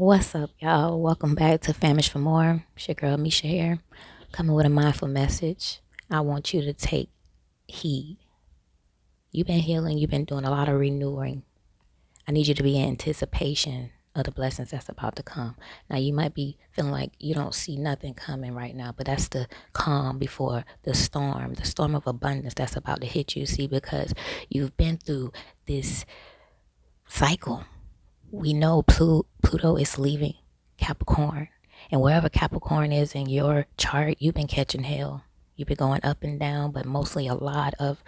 What's up, y'all? Welcome back to Famished for More. It's your girl Misha here, coming with a mindful message. I want you to take heed. You've been healing, you've been doing a lot of renewing. I need you to be in anticipation of the blessings that's about to come. Now, you might be feeling like you don't see nothing coming right now, but that's the calm before the storm of abundance that's about to hit you. See, because you've been through this cycle. We know Pluto is leaving Capricorn. And wherever Capricorn is in your chart, you've been catching hell. You've been going up and down, but mostly a lot of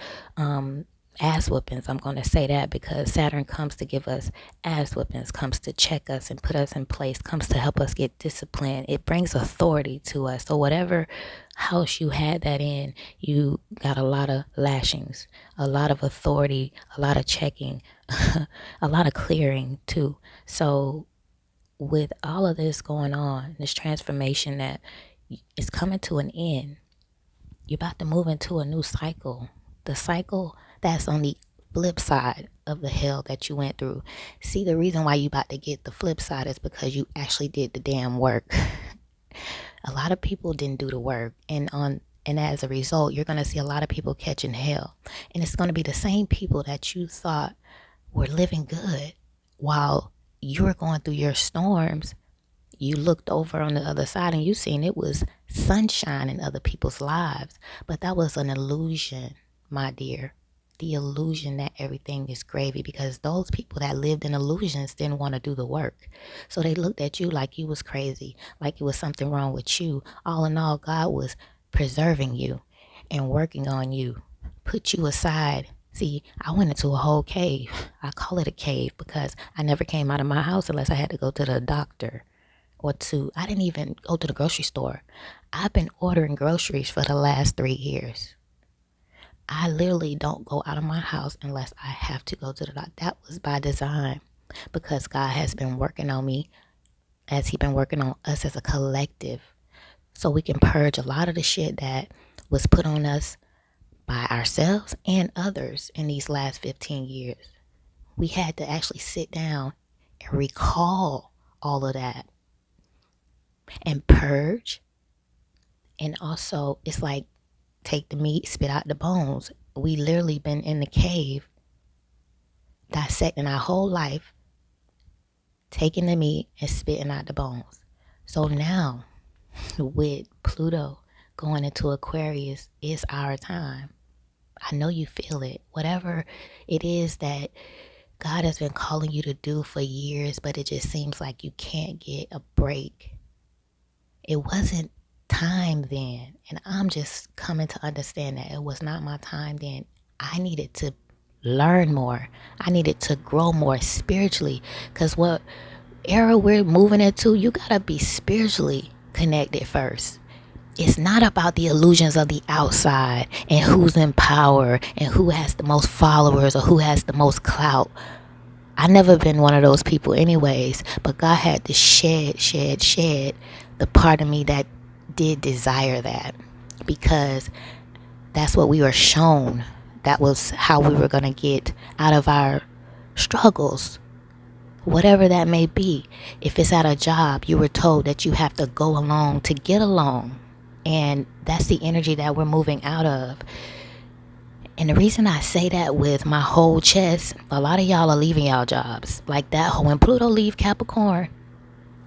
ass whoopings. I'm going to say that because Saturn comes to give us ass whoopings, comes to check us and put us in place, comes to help us get disciplined. It brings authority to us. So whatever house you had that in, you got a lot of lashings, a lot of authority, a lot of checking, a lot of clearing too. So with all of this going on, this transformation that is coming to an end, you're about to move into a new cycle. The cycle that's on the flip side of the hell that you went through. See, the reason why you about to get the flip side is because you actually did the damn work. A lot of people didn't do the work, and as a result, you're going to see a lot of people catching hell. And it's going to be the same people that you thought were living good while you were going through your storms. You looked over on the other side and you seen it was sunshine in other people's lives. But that was an illusion, my dear. The illusion that everything is gravy, because those people that lived in illusions didn't want to do the work. So they looked at you like you was crazy, like it was something wrong with you. All in all, God was preserving you and working on you. Put you aside. See, I went into a whole cave. I call it a cave because I never came out of my house unless I had to go to the doctor I didn't even go to the grocery store. I've been ordering groceries for the last 3 years. I literally don't go out of my house unless I have to go to the doctor. That was by design because God has been working on me as He's been working on us as a collective, so we can purge a lot of the shit that was put on us by ourselves and others in these last 15 years. We had to actually sit down and recall all of that and purge. And also, it's like take the meat, spit out the bones. We literally been in the cave dissecting our whole life, taking the meat and spitting out the bones. So now, with Pluto going into Aquarius, it's our time. I know you feel it. Whatever it is that God has been calling you to do for years, but it just seems like you can't get a break. It wasn't time then, and I'm just coming to understand that it was not my time then. I needed to learn more. I needed to grow more spiritually, because what era we're moving into, you gotta be spiritually connected first. It's not about the illusions of the outside and who's in power and who has the most followers or who has the most clout. I never been one of those people anyways, but God had to shed the part of me that did desire that, because that's what we were shown. That was how we were going to get out of our struggles, whatever that may be. If it's at a job, you were told that you have to go along to get along, and that's the energy that we're moving out of. And the reason I say that with my whole chest, a lot of y'all are leaving y'all jobs like that. When Pluto leave Capricorn,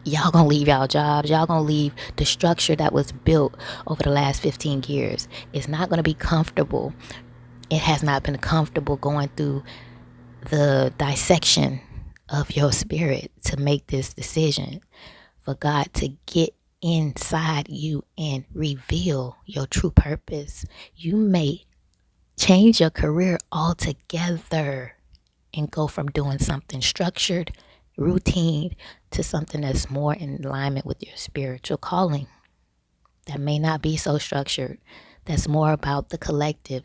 y'all gonna leave y'all jobs. Y'all gonna leave the structure that was built over the last 15 years. It's not gonna be comfortable. It has not been comfortable going through the dissection of your spirit to make this decision for God to get inside you and reveal your true purpose. You may change your career altogether and go from doing something structured, routine, to something that's more in alignment with your spiritual calling. That may not be so structured. That's more about the collective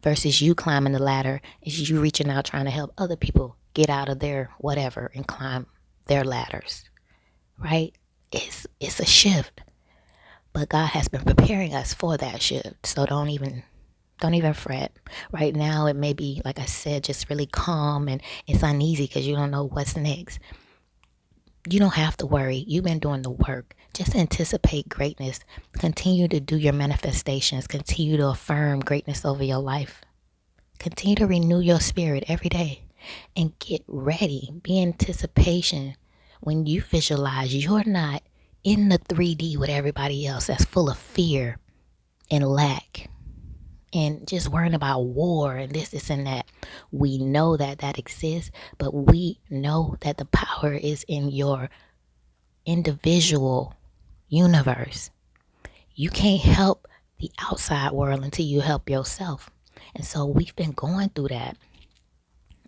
versus you climbing the ladder, is you reaching out trying to help other people get out of their whatever and climb their ladders, right? It's a shift, but God has been preparing us for that shift. So don't even fret. Right now, it may be, like I said, just really calm and it's uneasy because you don't know what's next. You don't have to worry. You've been doing the work. Just anticipate greatness. Continue to do your manifestations. Continue to affirm greatness over your life. Continue to renew your spirit every day and get ready. Be in anticipation. When you visualize, you're not in the 3D with everybody else that's full of fear and lack and just worrying about war and this and that. We know that exists, but we know that the power is in your individual universe. You can't help the outside world until you help yourself. And so we've been going through that.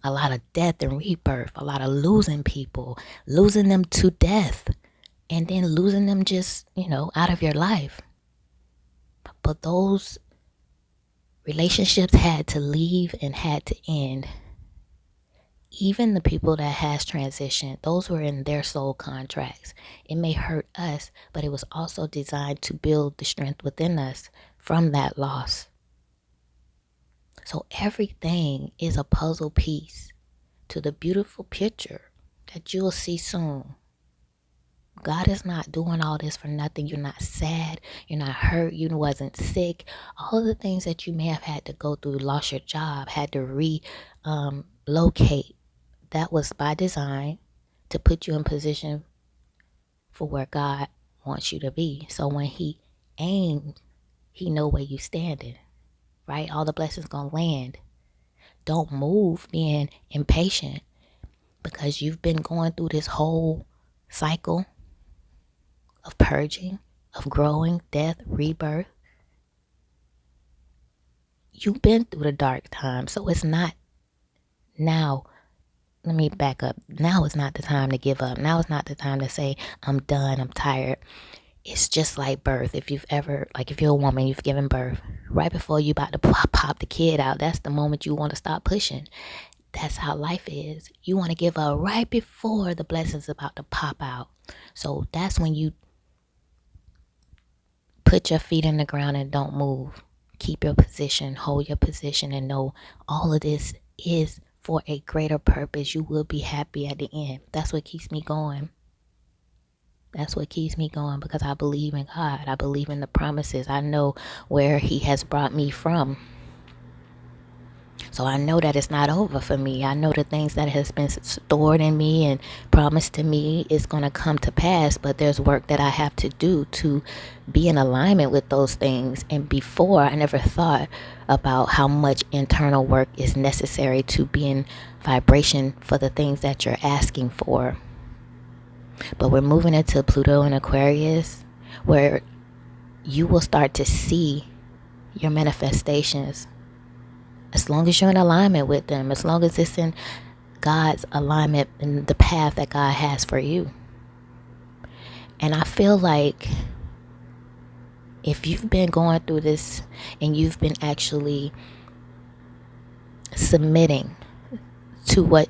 A lot of death and rebirth, a lot of losing people, losing them to death, and then losing them just, out of your life. But those relationships had to leave and had to end. Even the people that has transitioned, those were in their soul contracts. It may hurt us, but it was also designed to build the strength within us from that loss. So everything is a puzzle piece to the beautiful picture that you'll see soon. God is not doing all this for nothing. You're not sad. You're not hurt. You wasn't sick. All of the things that you may have had to go through, lost your job, had to relocate. That was by design to put you in position for where God wants you to be. So when he aims, he know where you standing, right? All the blessings gonna land. Don't move being impatient because you've been going through this whole cycle of purging, of growing, death, rebirth. You've been through the dark time, so it's not now. Let me back up. Now is not the time to give up. Now is not the time to say, I'm done, I'm tired. It's just like birth. If you're a woman, you've given birth. Right before you about to pop the kid out, that's the moment you want to stop pushing. That's how life is. You want to give up right before the blessing's about to pop out. So that's when you put your feet in the ground and don't move. Keep your position, hold your position, and know all of this is for a greater purpose. You will be happy at the end. That's what keeps me going. That's what keeps me going because I believe in God. I believe in the promises. I know where he has brought me from. So I know that it's not over for me. I know the things that has been stored in me and promised to me is going to come to pass. But there's work that I have to do to be in alignment with those things. And before, I never thought about how much internal work is necessary to be in vibration for the things that you're asking for. But we're moving into Pluto and Aquarius, where you will start to see your manifestations. As long as you're in alignment with them, as long as it's in God's alignment in the path that God has for you. And I feel like if you've been going through this and you've been actually submitting to what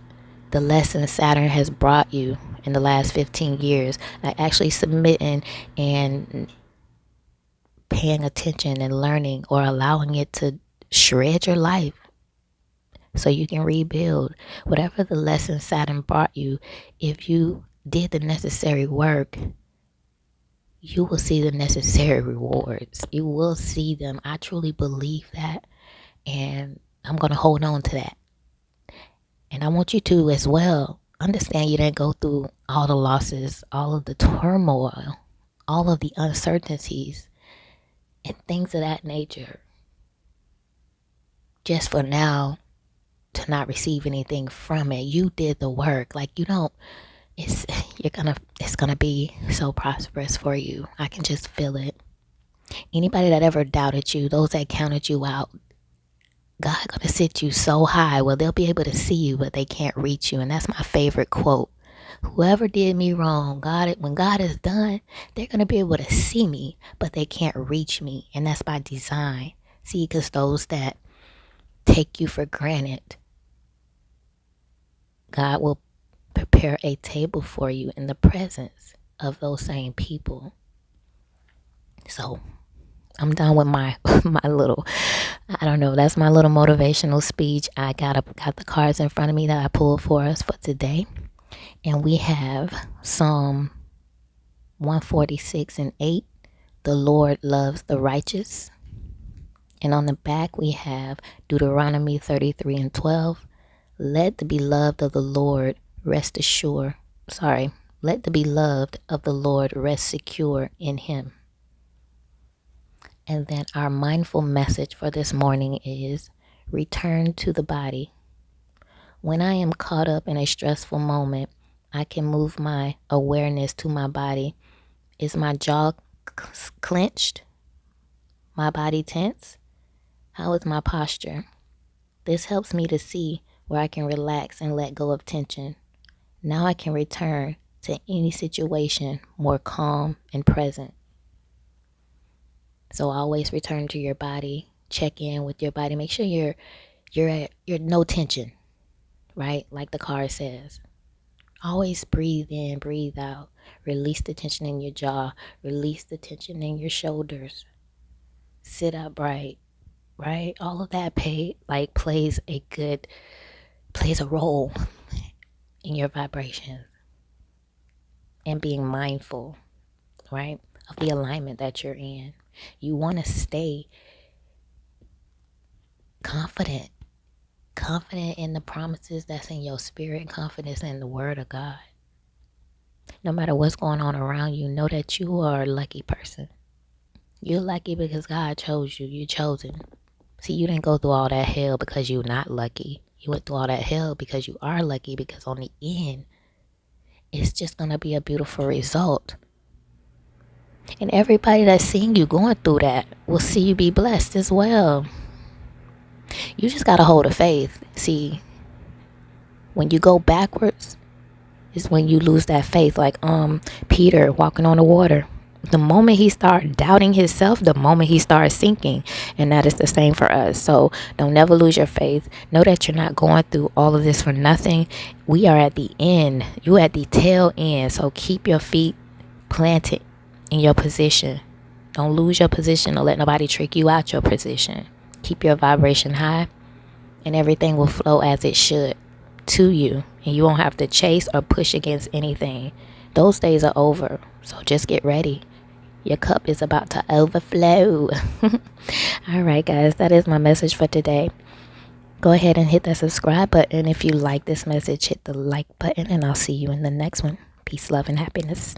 the lesson Saturn has brought you in the last 15 years, like actually submitting and paying attention and learning or allowing it to shred your life so you can rebuild whatever the lesson Saturn brought you. If you did the necessary work, you will see the necessary rewards. You will see them. I truly believe that, and I'm going to hold on to that. And I want you to as well understand you didn't go through all the losses, all of the turmoil, all of the uncertainties and things of that nature just for now to not receive anything from it. You did the work. Like it's gonna be so prosperous for you. I can just feel it. Anybody that ever doubted you, those that counted you out, God gonna sit you so high where they'll be able to see you, but they can't reach you. And that's my favorite quote. Whoever did me wrong, when God is done, they're gonna be able to see me, but they can't reach me. And that's by design. See, because those that take you for granted, God will prepare a table for you in the presence of those same people. So I'm done with my little, I don't know, that's my little motivational speech. I got the cards in front of me that I pulled for us for today. And we have Psalm 146:8. The Lord loves the righteous. And on the back we have Deuteronomy 33:12. Let the beloved of the Lord rest assured. Let the beloved of the Lord rest secure in him. And then our mindful message for this morning is return to the body. When I am caught up in a stressful moment, I can move my awareness to my body. Is my jaw clenched? My body tense? How is my posture? This helps me to see where I can relax and let go of tension. Now I can return to any situation more calm and present. So always return to your body. Check in with your body. Make sure you're no tension, right? Like the card says. Always breathe in, breathe out. Release the tension in your jaw. Release the tension in your shoulders. Sit upright, right? All of that plays a role in your vibrations and being mindful, right, of the alignment that you're in. You want to stay confident in the promises that's in your spirit, confidence in the word of God. No matter what's going on around you, know that you are a lucky person. You're lucky because God chose you. You're chosen. See, you didn't go through all that hell because you're not lucky. You went through all that hell because you are lucky, because on the end, it's just going to be a beautiful result. And everybody that's seeing you going through that will see you be blessed as well. You just got to hold a faith. See, when you go backwards is when you lose that faith. Like Peter walking on the water. The moment he started doubting himself, the moment he started sinking. And that is the same for us. So don't never lose your faith. Know that you're not going through all of this for nothing. We are at the end. You're at the tail end. So keep your feet planted in your position. Don't lose your position. Don't let nobody trick you out your position. Keep your vibration high, and everything will flow as it should to you, and you won't have to chase or push against anything. Those days are over, so just get ready. Your cup is about to overflow. All right, guys, that is my message for today. Go ahead and hit that subscribe button if you like this message. Hit the like button, and I'll see you in the next one. Peace, love, and happiness.